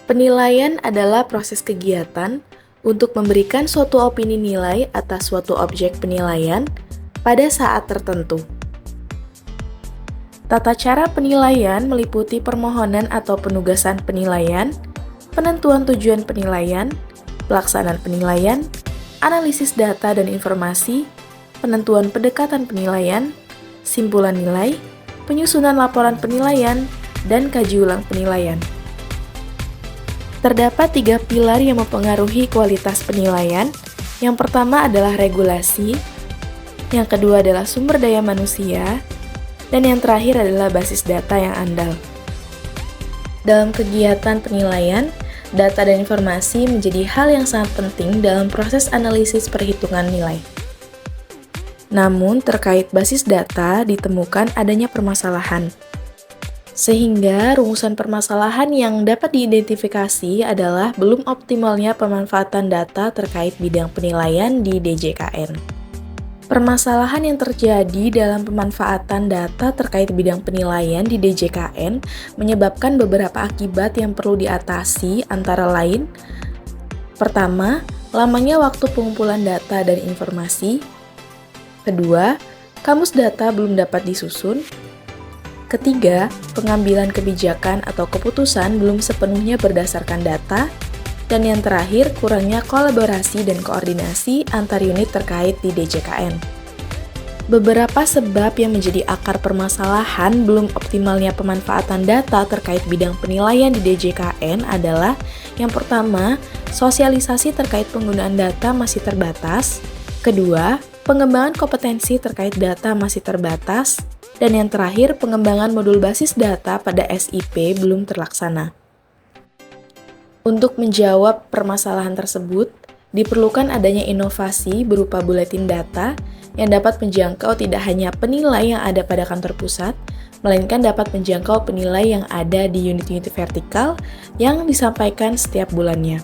Penilaian adalah proses kegiatan untuk memberikan suatu opini nilai atas suatu objek penilaian pada saat tertentu. Tata cara penilaian meliputi permohonan atau penugasan penilaian, penentuan tujuan penilaian, pelaksanaan penilaian, analisis data dan informasi, penentuan pendekatan penilaian, simpulan nilai, penyusunan laporan penilaian, dan kaji ulang penilaian. Terdapat 3 pilar yang mempengaruhi kualitas penilaian. Yang pertama adalah regulasi, yang kedua adalah sumber daya manusia, dan yang terakhir adalah basis data yang andal. Dalam kegiatan penilaian, data dan informasi menjadi hal yang sangat penting dalam proses analisis perhitungan nilai. Namun, terkait basis data ditemukan adanya permasalahan. Sehingga rumusan permasalahan yang dapat diidentifikasi adalah belum optimalnya pemanfaatan data terkait bidang penilaian di DJKN. Permasalahan yang terjadi dalam pemanfaatan data terkait bidang penilaian di DJKN menyebabkan beberapa akibat yang perlu diatasi, antara lain: pertama, lamanya waktu pengumpulan data dan informasi. Kedua, kamus data belum dapat disusun. Ketiga, pengambilan kebijakan atau keputusan belum sepenuhnya berdasarkan data. Dan yang terakhir, kurangnya kolaborasi dan koordinasi antar unit terkait di DJKN. Beberapa sebab yang menjadi akar permasalahan belum optimalnya pemanfaatan data terkait bidang penilaian di DJKN adalah: yang pertama, sosialisasi terkait penggunaan data masih terbatas. Kedua, pengembangan kompetensi terkait data masih terbatas. Dan yang terakhir, pengembangan modul basis data pada SIP belum terlaksana. Untuk menjawab permasalahan tersebut, diperlukan adanya inovasi berupa buletin data yang dapat menjangkau tidak hanya penilai yang ada pada kantor pusat, melainkan dapat menjangkau penilai yang ada di unit-unit vertikal yang disampaikan setiap bulannya.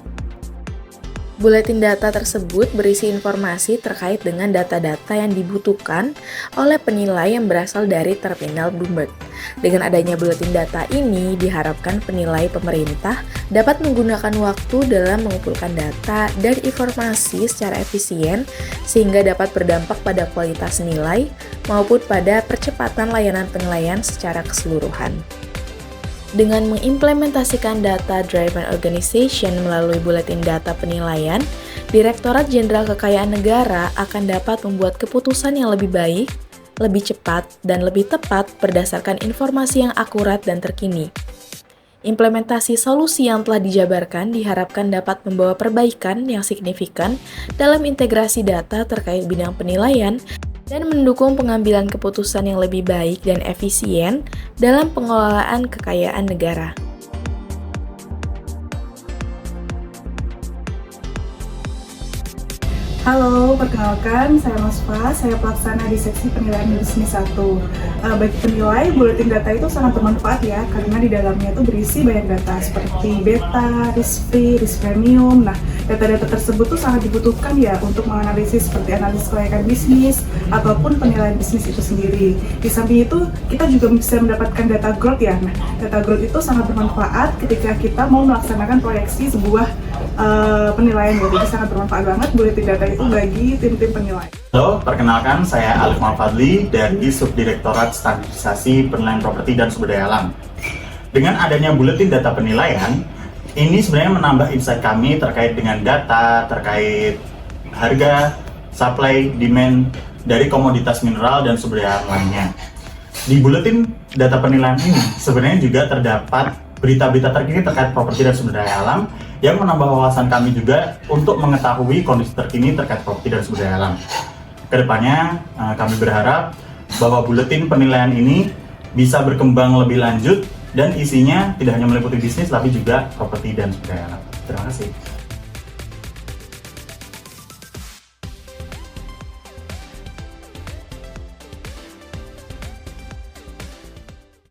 Buletin data tersebut berisi informasi terkait dengan data-data yang dibutuhkan oleh penilai yang berasal dari terminal Bloomberg. Dengan adanya buletin data ini, diharapkan penilai pemerintah dapat menggunakan waktu dalam mengumpulkan data dan informasi secara efisien sehingga dapat berdampak pada kualitas nilai maupun pada percepatan layanan penilaian secara keseluruhan. Dengan mengimplementasikan Data Driven Organization melalui buletin data penilaian, Direktorat Jenderal Kekayaan Negara akan dapat membuat keputusan yang lebih baik, lebih cepat, dan lebih tepat berdasarkan informasi yang akurat dan terkini. Implementasi solusi yang telah dijabarkan diharapkan dapat membawa perbaikan yang signifikan dalam integrasi data terkait bidang penilaian dan mendukung pengambilan keputusan yang lebih baik dan efisien dalam pengelolaan kekayaan negara. Halo, perkenalkan saya Nosfa, saya pelaksana di seksi penilaian bisnis 1. Bagi penilai, buletin data itu sangat bermanfaat ya, karena di dalamnya itu berisi banyak data seperti beta, risk free, risk premium. Nah, data-data tersebut tuh sangat dibutuhkan ya untuk menganalisis seperti analisis kelayakan bisnis ataupun penilaian bisnis itu sendiri. Di samping itu, kita juga bisa mendapatkan data growth ya. Nah, data growth itu sangat bermanfaat ketika kita mau melaksanakan proyeksi sebuah penilaian. Jadi sangat bermanfaat banget buletin data itu bagi tim-tim penilai. Halo, perkenalkan saya Alif Malfadli dari Subdirektorat Standarisasi Penilaian Properti dan Sumber Daya Alam. Dengan adanya buletin data penilaian, ini sebenarnya menambah insight kami terkait dengan data, terkait harga, supply, demand dari komoditas mineral dan sumber daya alam lainnya. Di buletin data penilaian ini sebenarnya juga terdapat berita-berita terkini terkait properti dan sumber daya alam yang menambah wawasan kami juga untuk mengetahui kondisi terkini terkait properti dan sumber daya alam. Kedepannya kami berharap bahwa buletin penilaian ini bisa berkembang lebih lanjut dan isinya tidak hanya meliputi bisnis tapi juga properti dan sumber daya alam. Terima kasih.